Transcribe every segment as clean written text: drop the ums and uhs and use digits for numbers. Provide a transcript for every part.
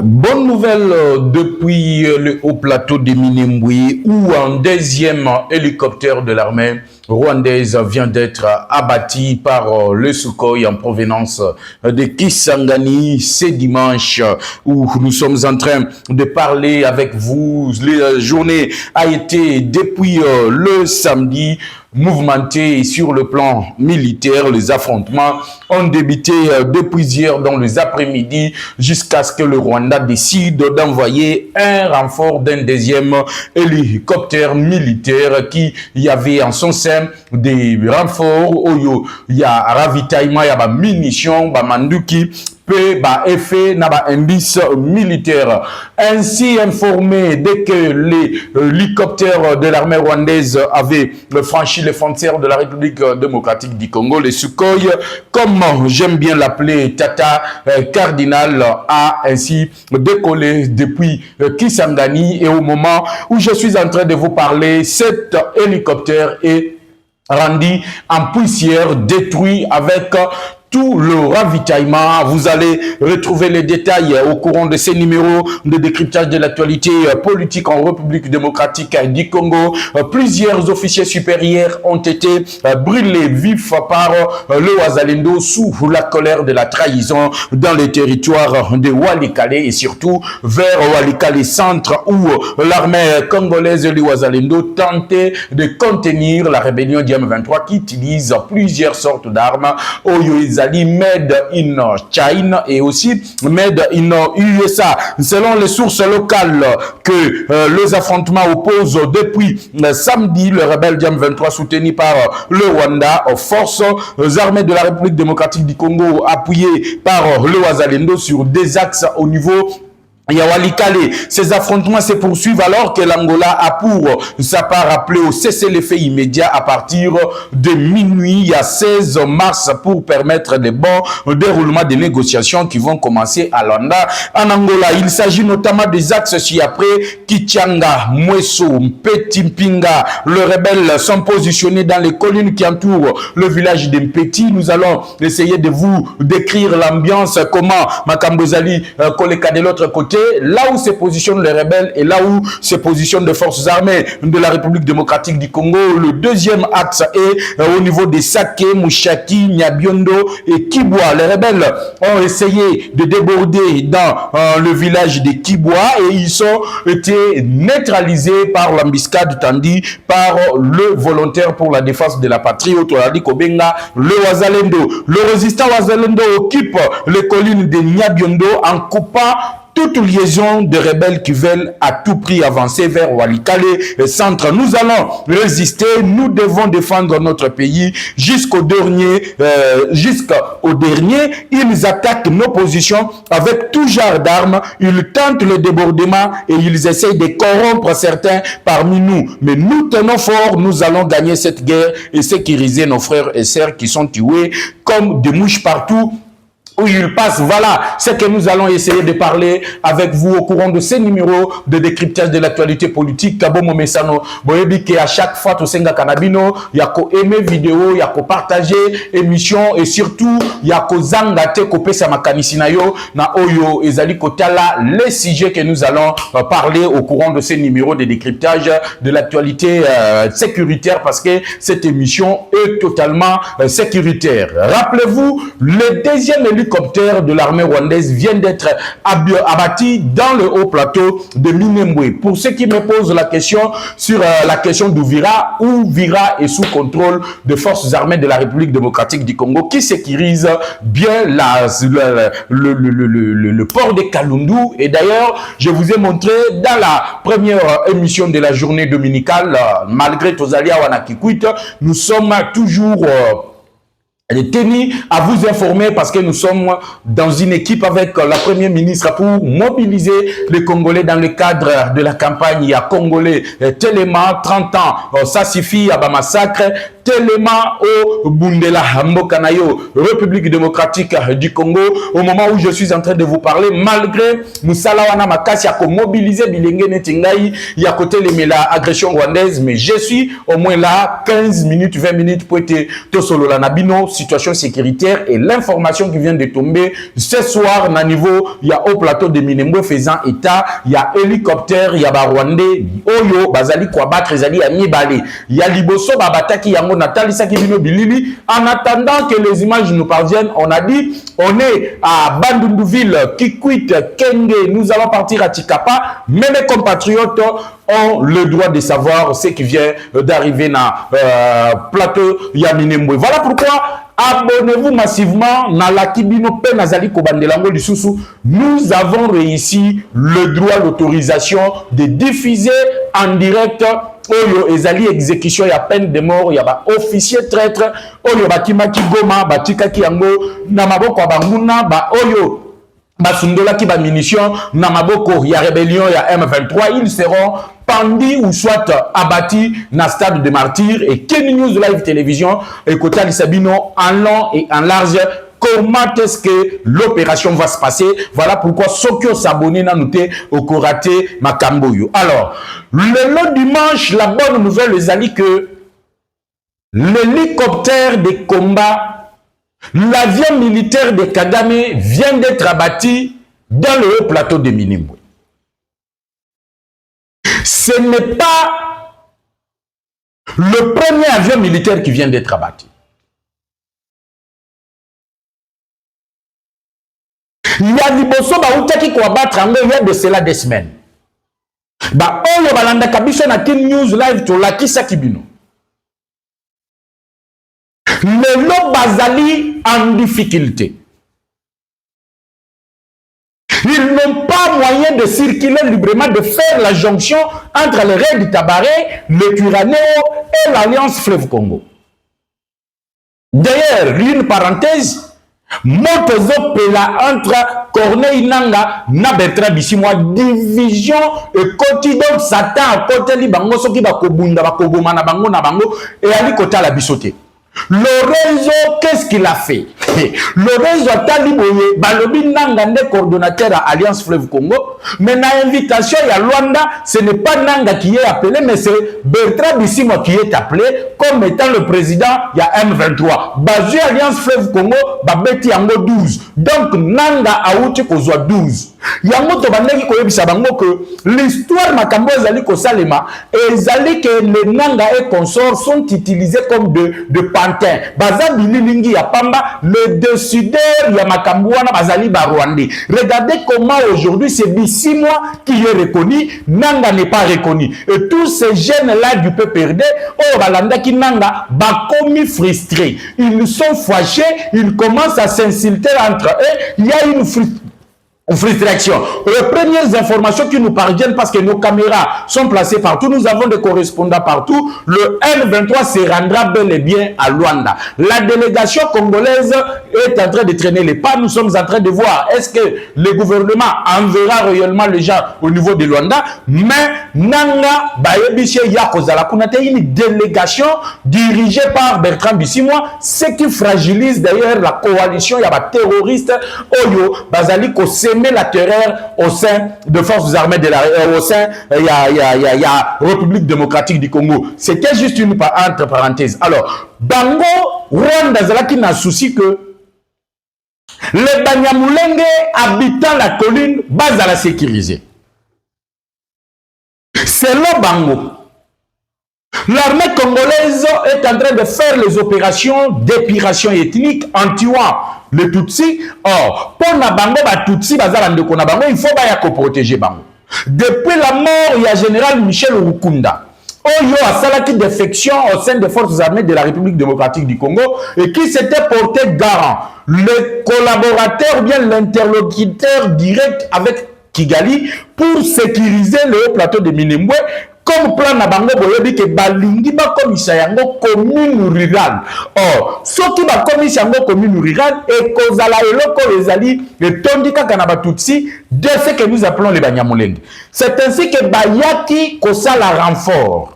Bonne nouvelle depuis le haut plateau de Minembwe où un deuxième hélicoptère de l'armée rwandaise vient d'être abattu par le Sukhoi en provenance de Kisangani ce dimanche où nous sommes en train de parler avec vous. La journée a été depuis le samedi mouvementé sur le plan militaire. Les affrontements ont débuté depuis hier dans les après-midi jusqu'à ce que le Rwanda décide d'envoyer un renfort d'un deuxième hélicoptère militaire qui y avait en son sein des renforts. Il y a ravitaillement, il y a munitions, manduki, effet n'a pas indice militaire. Ainsi informé, dès que les hélicoptères de l'armée rwandaise avaient franchi les frontières de la République démocratique du Congo, les Sukhoi, comme j'aime bien l'appeler Tata Cardinal, a ainsi décollé depuis Kisangani. Et au moment où je suis en train de vous parler, cet hélicoptère est rendu en poussière, détruit avec tout le ravitaillement. Vous allez retrouver les détails au courant de ces numéros de décryptage de l'actualité politique en République démocratique du Congo. Plusieurs officiers supérieurs ont été brûlés vifs par le Wazalendo sous la colère de la trahison dans les territoires de Walikale et surtout vers Walikale centre où l'armée congolaise, le Wazalendo, tentait de contenir la rébellion du M23 qui utilise plusieurs sortes d'armes made in China et aussi made in USA. Selon les sources locales que les affrontements opposent depuis samedi, le rebelle M23 soutenu par le Rwanda aux forces armées de la République démocratique du Congo appuyées par le Wazalendo sur des axes au niveau Walikale. Ces affrontements se poursuivent alors que l'Angola a pour sa part appelé au cessez-le-feu immédiat à partir de minuit à 16 mars pour permettre le bon déroulement des négociations qui vont commencer à Luanda en Angola. Il s'agit notamment des axes ci-après Kichanga, Mweso, Mpeti Mpinga. Les rebelles sont positionnés dans les collines qui entourent le village de Mpeti. Nous allons essayer de vous décrire l'ambiance, comment Makambozali Koleka de l'autre côté, là où se positionnent les rebelles et là où se positionnent les forces armées de la République démocratique du Congo. Le deuxième axe est au niveau des Sake, Mushaki, Nyabiondo et Kibwa. Les rebelles ont essayé de déborder dans le village de Kibwa et ils ont été neutralisés par l'embuscade tandis par le volontaire pour la défense de la patrie, Otorali Kobenga, le Wazalendo. Le résistant Wazalendo occupe les collines de Nyabiondo en coupant toute liaison de rebelles qui veulent à tout prix avancer vers Walikale centre. Nous allons résister, nous devons défendre notre pays jusqu'au dernier. Ils attaquent nos positions avec tout genre d'armes, ils tentent le débordement et ils essayent de corrompre certains parmi nous. Mais nous tenons fort, nous allons gagner cette guerre et sécuriser nos frères et sœurs qui sont tués comme des mouches partout où il passe. Voilà ce que nous allons essayer de parler avec vous au courant de ces numéros de décryptage de l'actualité politique. Kabomo Mesano, boyebi que à chaque fois, Tosenga Kanabino, yako aimer vidéo, yako partager émission et surtout, yako zangate kope sa makanisina yo, na oyo ezali kotala les sujets que nous allons parler au courant de ces numéros de décryptage de l'actualité sécuritaire parce que cette émission est totalement sécuritaire. Rappelez-vous, le deuxième hélicoptère de l'armée rwandaise vient d'être abattu dans le haut plateau de Minembwe. Pour ceux qui me posent la question sur la question d'Ouvira, Ouvira est sous contrôle des forces armées de la République démocratique du Congo qui sécurisent bien le port de Kalundu. Et d'ailleurs, je vous ai montré dans la première émission de la journée dominicale, malgré Tozalia Wanakikwit, nous sommes toujours tenus à vous informer parce que nous sommes dans une équipe avec la première ministre pour mobiliser les Congolais dans le cadre de la campagne à Congolais Téléma 30 ans. Ça suffit à massacre. Téléma au Bundela Mbokanayo, République démocratique du Congo. Au moment où je suis en train de vous parler, malgré Moussalawana Makasi a mobilisé Bilenge Netingaï, il y a côté la agression rwandaise, mais je suis au moins là 15 minutes, 20 minutes pour être Tosolo Lanabino. situation sécuritaire et l'information qui vient de tomber ce soir na niveau il y a au plateau de Minembwe faisant état il y a hélicoptère il y a ba Rwandais oyo bazali kwa battre ezali ya mibale il y a liboso babataki yango natalisa ki bino bilili en attendant que les images nous parviennent on a dit on est à Bandunduville Kikwit Kenge nous allons partir à Tikapa mais mes compatriotes ont le droit de savoir ce qui vient d'arriver dans plateau Yaminembwe. Voilà pourquoi abonnez-vous massivement dans la Kibino Pe Nazali Kobandelango Lisusu. Nous avons réussi le droit, l'autorisation de diffuser en direct Oyo ezali exécution ya peine de mort ya ba officier traître Oyo bakimaki Goma batikaki yango na maboko ya banguna ba Oyo basundola ki ba munition na maboko ya rébellion ya M23 ils seront pendus ou soit abattus na stade de martyrs et Ken News Live Télévision et Kota Sabino en long et en large comment est-ce que l'opération va se passer. Voilà pourquoi Sokyo s'abonne na noté au Koraté Makamboyo. Alors le dimanche la bonne nouvelle les alliés que l'hélicoptère de combat, l'avion militaire de Kagame vient d'être abattu dans le haut plateau de Minembwe. Ce n'est pas le premier avion militaire qui vient d'être abattu. Il y a liboso ba utaki ko abattre ango il y a de cela des semaines. Ba oyo balanda kabisa na Ken News Live to lakisa kibino. Le bazali en difficulté. Ils n'ont pas moyen de circuler librement, de faire la jonction entre le raid Tabaré, le Turaneo et l'Alliance Fleuve Congo. D'ailleurs, une parenthèse, Motozo Pela entre Corneille Nanga na Bertrand Bisimwa division et quotidien Satan à côté li bango soki bakobunda bakoboma na bango et ali kota la bisoté. Lorenzo, qu'est-ce qu'il a fait? Lorenzo Taliboye, Balobi Nanga n'est coordonnateur à Alliance Fleuve Congo, mais na invitation à Luanda, ce n'est pas Nanga qui est appelé, mais c'est Bertrand Bisimwa qui est appelé comme étant le président, il y a M23. Basé Alliance Fleuve Congo, Babeti Yango 12. Donc Nanga a outi kozwa 12. Yango to bandeki koyebisa bango que l'histoire makambo ezali ko salema ezali que les Nanga et consorts sont utilisés comme de pantins. Baza bililingi ya pamba le décideur ya makambo wana bazali ba Rwandais. Regardez comment aujourd'hui c'est Bisimwa qui est reconnu, Nanga n'est pas reconnu. Et tous ces jeunes là du PPRD, oh balanda ki Nanga ba komi frustrés. Ils sont fâchés, ils commencent à s'insulter entre eux, il y a une frustration. Les premières informations qui nous parviennent parce que nos caméras sont placées partout, nous avons des correspondants partout, le M23 se rendra bel et bien à Luanda. La délégation congolaise est en train de traîner les pas, nous sommes en train de voir est-ce que le gouvernement enverra réellement les gens au niveau de Luanda, mais Nanga Bayebiche Yakozala Kunate, une délégation dirigée par Bertrand Bisimwa, ce qui fragilise d'ailleurs la coalition, il y a des terroristes, Oyo, Bazali Kose, met la terreur au sein de forces armées de la au sein il y a République démocratique du Congo. C'était juste une entre parenthèses. Alors Bango Rwanda zalaki na souci que les Banyamulenge habitant la colline bazala sécurisé. Selon Bango, l'armée congolaise est en train de faire les opérations d'épuration ethnique en tuant les Tutsis. Or, pour na bango ba Tutsi bazala ndeko na bango, il faut ba protéger bango. Depuis la mort, il y a général Michel Rukunda. Oyo a salaki défection au sein des forces armées de la République démocratique du Congo et qui s'était porté garant, le collaborateur ou bien l'interlocuteur direct avec Kigali pour sécuriser le haut plateau de Minembwe. Comme plan na bango boyebi ke balingi ba komisa yango commune rurale. Or, soki ba komisa yango commune rurale et kozala eloko ezali etondi kaka na batutsi de ce que nous appelons les Banyamulenge. C'est ainsi que bayaki kosala renfort.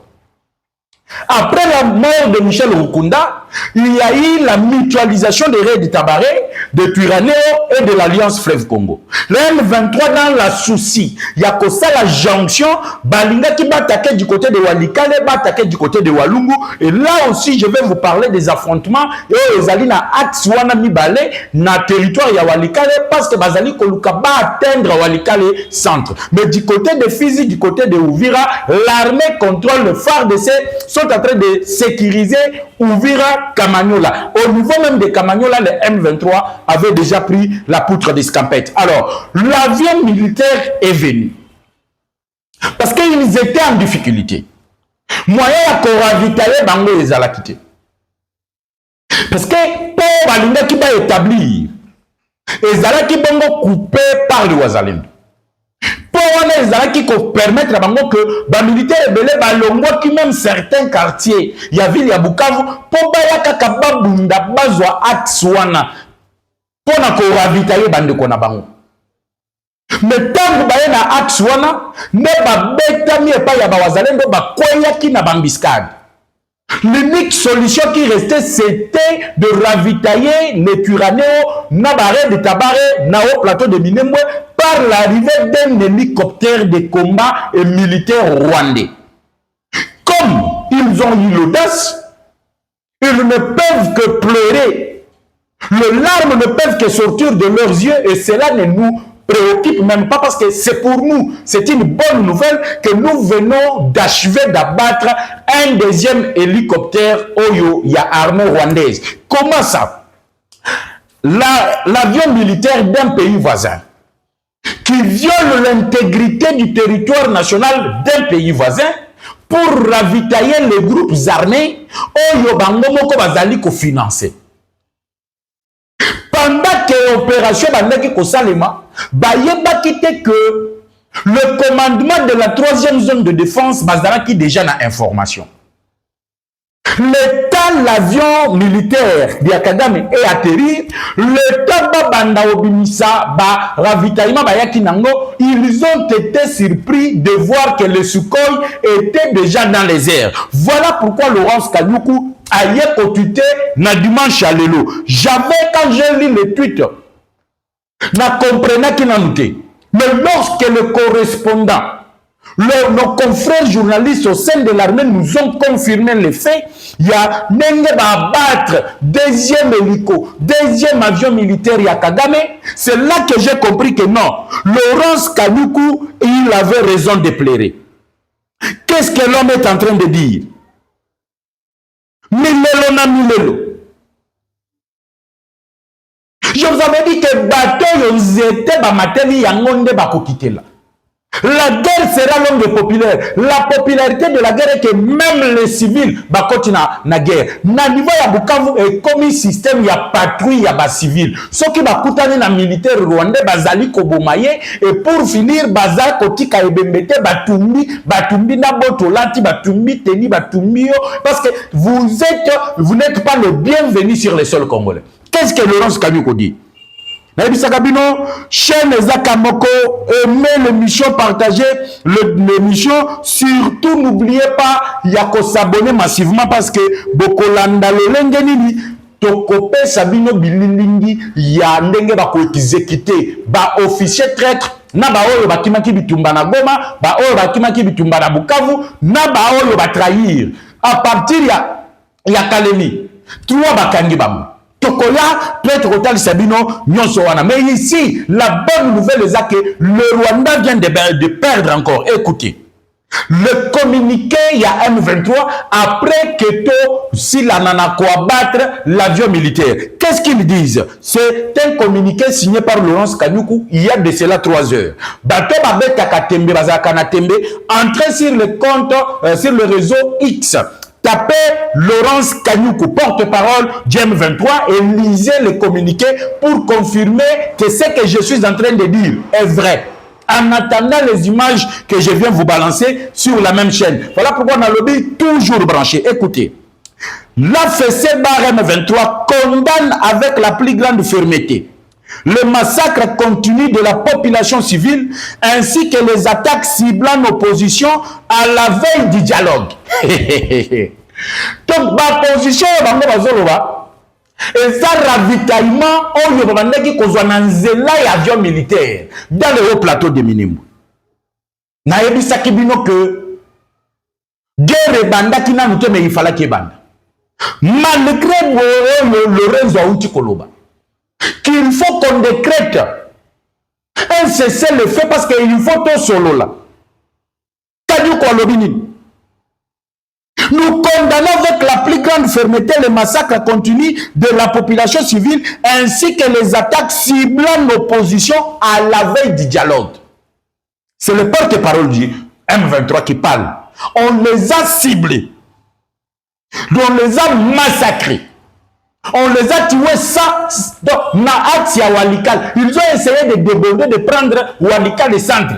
Après la mort de Michel Rukunda, il y a eu la mutualisation des raids de Tabaré. de Twirwanéo et de l'Alliance Fleuve Congo. Le M23 dans la souci, il y a que ça la jonction, balinga qui va attaquer du côté de Walikale, va attaquer du côté de Walungu. Et là aussi, je vais vous parler des affrontements et les alliés na axe wana mibale na territoire ya Walikale parce que bazali koluka ba atteindre Walikale centre. Mais du côté de Fizi, du côté de Uvira, l'armée contrôle le FARDC, sont en train de sécuriser Uvira, Kamanyola. Au niveau même de Kamanyola, le M23 avait déjà pris la poutre d'escampette. Alors, l'avion militaire est venu. Parce qu'ils étaient en difficulté. Moyen à ravitailler Bango les Alakité. Parce que pour Balinga qui va établir, les Alaki Bango coupés par le Ouazalendo. Pour les Alaki qui permettre à Bango que les militaires belé balongwa qui même certains quartiers, il y a ville, il y a Bukavu, pour Bayaka Kababunda Bazwa Atswana, pour na ravitailler Bande Kona Bango. Mais tant que vous na axe wana ne ba beta mi epa ya ba wazalendo ba koya ki na bambiscade. L'unique solution qui restait c'était de ravitailler les Twirwanéo na barre de Tabare na au plateau de Minembwe par l'arrivée d'un hélicoptère de combat et militaire rwandais. Comme ils ont eu l'audace, ils ne peuvent que pleurer. Les larmes ne peuvent que sortir de leurs yeux et cela ne nous préoccupe même pas parce que c'est pour nous, c'est une bonne nouvelle que nous venons d'achever d'abattre un deuxième hélicoptère Oyo, il y a armée rwandaise. Comment ça? L'avion militaire d'un pays voisin qui viole l'intégrité du territoire national d'un pays voisin pour ravitailler les groupes armés Oyo bango moko bazali ko financer. Pendant que l'opération bandaki kosalema, bayeba kite que le commandement de la 3e zone de défense bazalaki déjà na information. Le temps l'avion militaire d'Akagame est atterri, le temps banda obimisa ba ravitaillement bayaki nango, ils ont été surpris de voir que le Sukhoi était déjà dans les airs. Voilà pourquoi Laurence Kanyuku aïe côté na dimanche à l'élo. J'avais quand j'ai lu le tweet, na comprenait qu'il en était. Mais lorsque le correspondant, nos confrères journalistes au sein de l'armée nous ont confirmé les faits, il y a Nenge va abattre deuxième hélico, deuxième avion militaire Yakagame. C'est là que j'ai compris que non, Laurence Kanyuku, il avait raison de pleurer. Qu'est-ce que l'homme est en train de dire? Milelo na milelo. Je vous avais dit que bateau ils étaient bamateli yangonde bakokitela. La guerre sera l'homme de populaire. La popularité de la guerre est que même les civils bakoti na guerre. Na niveau ya Bukavu et comme un système ya patrouille ya ba civil. Ce qui bakutani na militaire rwandais bazali kobomaye et pour finir bazal kotika ebembete batumbi na botolati batumbi teni batumbi yo parce que vous n'êtes pas le bienvenu sur les sols congolais. Qu'est-ce que Laurence Kanyuku dit? Naibisakabino, chaîne Zakamoko, aimez l'émission, partagez l'émission. Surtout, n'oubliez pas, il y a qu'à s'abonner massivement parce que Bokolanda le Lengenini, Tokope Sabino Bililingi, il y a Ndenge Bako exécuté, ba officier traître, na ba oyo bakimaki bitumba na Goma, ba oyo bakimaki bitumba na Bukavu, na ba oyo ba trahir. À partir ya Kalemi, trois bakangi bamu. Tokoya peut être total Sabino Nyonsowana. Mais ici, la bonne nouvelle est que le Rwanda vient de perdre encore. Écoutez, le communiqué, il y a M23, après que s'il en a quoi battre l'avion militaire. Qu'est-ce qu'ils disent? C'est un communiqué signé par Laurence Kanyuku il y a de cela 3 heures. Bateau Babet Kakatembe, Bazakanatembe, entré sur le compte, sur le réseau X. Tapez Laurence Kanyuku, porte-parole du M23 et lisez le communiqué pour confirmer que ce que je suis en train de dire est vrai. En attendant les images que je viens vous balancer sur la même chaîne. Voilà pourquoi on a le lobby toujours branché. Écoutez, l'AFC bar M23 condamne avec la plus grande fermeté le massacre continu de la population civile ainsi que les attaques ciblant l'opposition à la veille du dialogue. Donc, ma position, Et ça, ravitaillement, on y a qui kozwa na nzela et avion militaire dans le haut plateau de Minembwe. Na yebisaki bino que guerre banda qui n'a noté mais il fallait qu'il banda. Malgré Lorenzo Aouti Koloba, qu'il faut qu'on décrète un cessez-le-feu parce qu'il faut tout solo là. Kadu Kolobini. Nous condamnons avec la plus grande fermeté le massacre continu de la population civile ainsi que les attaques ciblant l'opposition à la veille du dialogue. C'est le porte-parole du M23 qui parle. On les a ciblés. On les a massacrés. On les a tués ça. Donc, Naatia Walikal. Ils ont essayé de déborder, de prendre Walikal et centre.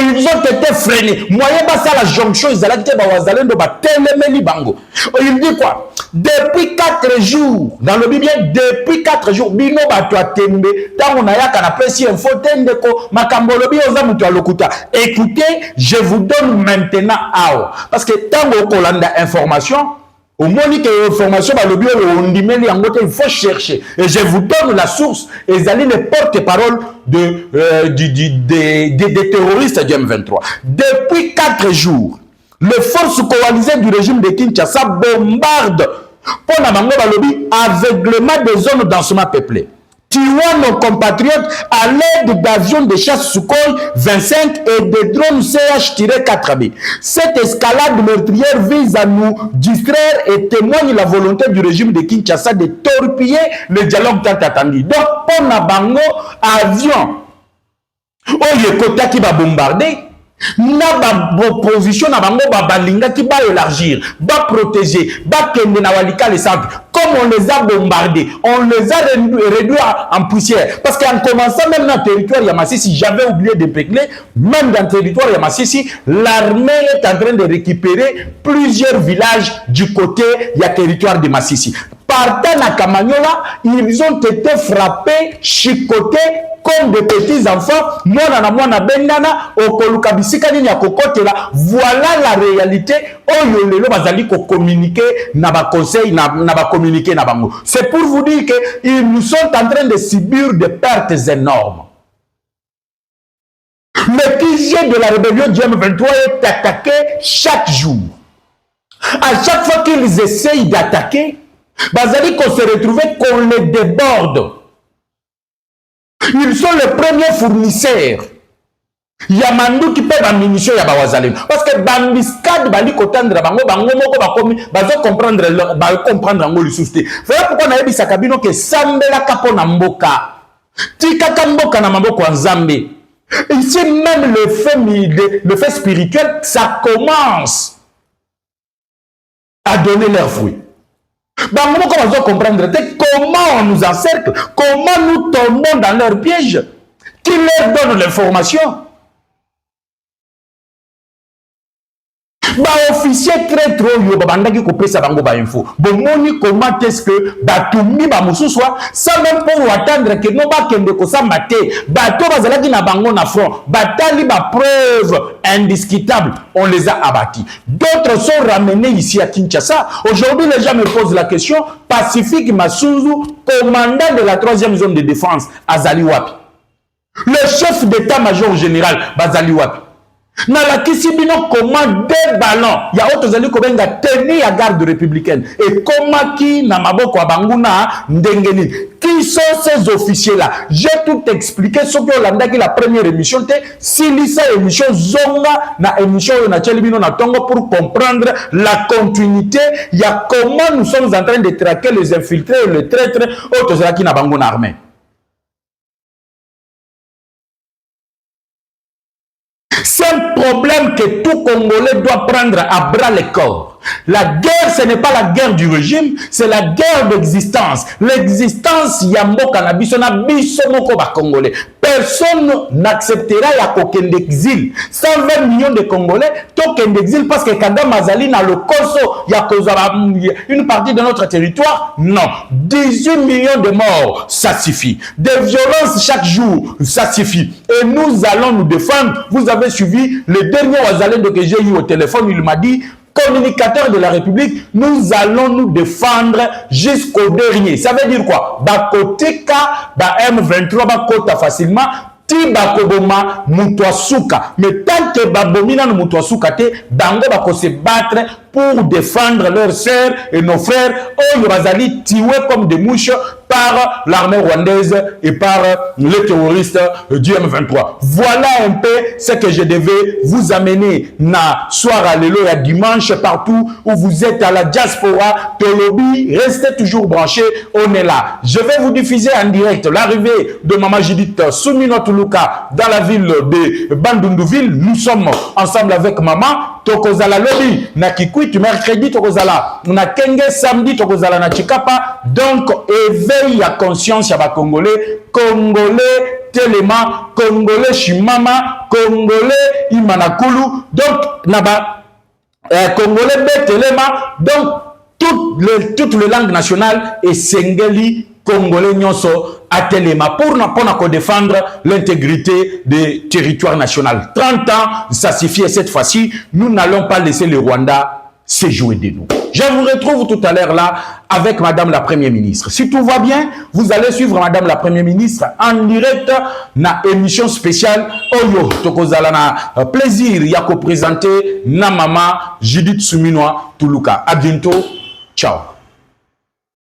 Ils ont été freinés. Moyen basa la jonction, ils allaient dire Bawazalendo, Telemeli Bango. Il dit quoi? Depuis 4 jours, dans le Bible, depuis 4 jours, Bino Batua Tembe, tant on a ya kanapesi info tendeko, Makambolobi Ozamutua Lokuta. Écoutez, je vous donne maintenant à parce que tant qu'on a information, au moins que l'information va le bureau, il faut chercher. Et je vous donne la source. Et ils allaient les porte-parole des terroristes du M23. Depuis 4 jours, les forces coalisées du régime de Kinshasa bombardent pour la mango balobi aveuglement des zones d'enseignement peuplées. Tuant nos compatriotes à l'aide d'avions de chasse Sukhoi 25 et de drones CH-4B. Cette escalade meurtrière vise à nous distraire et témoigne la volonté du régime de Kinshasa de torpiller le dialogue tant attendu. Donc, pour la bango, avion, Oyekota qui va bombarder, na opposition na bango balinga qui va élargir, va protéger, va kende na walika les centres. Comme on les a bombardés, on les a réduits en poussière. Parce qu'en commençant même dans le territoire Yamassisi, j'avais oublié de pécler, même dans le territoire Yamassisi, l'armée est en train de récupérer plusieurs villages du côté du territoire de Massissi. Partant à Kamanyola, ils ont été frappés, chicotés, comme des petits enfants. Voilà la réalité. C'est pour vous dire qu'ils nous sont en train de subir des pertes énormes. Le QG de la rébellion du M23 est attaqué chaque jour. À chaque fois qu'ils essayent d'attaquer, Bazali qu'on se retrouve qu'on les déborde. Ils sont les premiers fournisseurs. Il y a Mandou qui paie la munition ya Bawazalem. Parce que Bambiscade bali kotandra bango moko bakomi bazo comprendre ngo le souci. Voilà pourquoi na yebi sakabino ke sambela kapo na mboka. Tika kamboka na maboko ya Nzambe. Ici même le fait spirituel, ça commence à donner leurs fruits. Comment on doit comprendre comment on nous encercle, comment nous tombons dans leur piège, qui leur donne l'information. Officier très trop yo babanda qui couper sa bango ba info. Bomoni comment est-ce que batumi ba mususwa sans même pour attendre que no ba kende ko sa maté bato bazala ki na bango na front batali ba preuve indiscutable, on les a abattus. D'autres sont ramenés ici à Kinshasa. Aujourd'hui les gens me posent la question, Pacifique Massunzu, commandant de la 3e zone de défense Azali Wapi. Le chef d'état-major général Bazali Wapi. Na la kisibino comment 2 ballons ya autres ali kobenga tenir à garde républicaine et comment qui na maboko abanguna ndengeni qui sont ces officiers là. J'ai tout expliqué sur que Hollanda qui la première émission te si lisa émission zonga na émission na chelibino na tongo pour comprendre la continuité il y a comment nous sommes en train de traquer les infiltrés et les traîtres autres ali qui na banguna armée. C'est un problème que tout Congolais doit prendre à bras le corps. La guerre, ce n'est pas la guerre du régime, c'est la guerre d'existence. L'existence, Yambo Cannabis, on a bisomoko ba Congolais. Personne n'acceptera la coquine d'exil. 120 millions de Congolais, token d'exil parce que Kagame Mazali n'a le corso, il y a une partie de notre territoire. Non. 18 millions de morts, ça suffit. Des violences chaque jour, ça suffit. Et nous allons nous défendre. Vous avez suivi le dernier Wazalendo que j'ai eu au téléphone, il m'a dit communicateurs de la République, nous allons nous défendre jusqu'au dernier. Ça veut dire quoi? Bakoteka, ba M23, bakota facilement, ti bakoboma mutuasuka. Mais tant que babomina no mutuasuka te, bango bako se battre pour défendre leurs sœurs et nos frères. Oh, bazali tués comme des mouches par l'armée rwandaise et par les terroristes du M23. Voilà un peu ce que je devais vous amener na soir à l'élo et dimanche partout où vous êtes à la diaspora. Tolobi, restez toujours branchés, on est là. Je vais vous diffuser en direct l'arrivée de Maman Judith Soumino Tuluka dans la ville de Bandundouville. Nous sommes ensemble avec Maman. Tokozala lobby na Kikwit mercredi, tokozala na Kenge samedi, tokozala na Chikapa. Donc éveille à conscience ya ba Congolais, Congolais Telema, Congolais Shimama, Congolais Imanakulu, donc naba Congolais Betelema, donc toutes les langues nationales et Sengeli Congolais Nyonso Atelema pour défendre l'intégrité des territoires nationaux. 30 ans, ça suffit et cette fois-ci, nous n'allons pas laisser le Rwanda se jouer de nous. Je vous retrouve tout à l'heure là avec Madame la Première ministre. Si tout va bien, vous allez suivre Madame la Première ministre en direct na émission spéciale Oyo Tokozala na plaisir yako présenter na Maman Judith Soumino Tuluka. À bientôt. Ciao.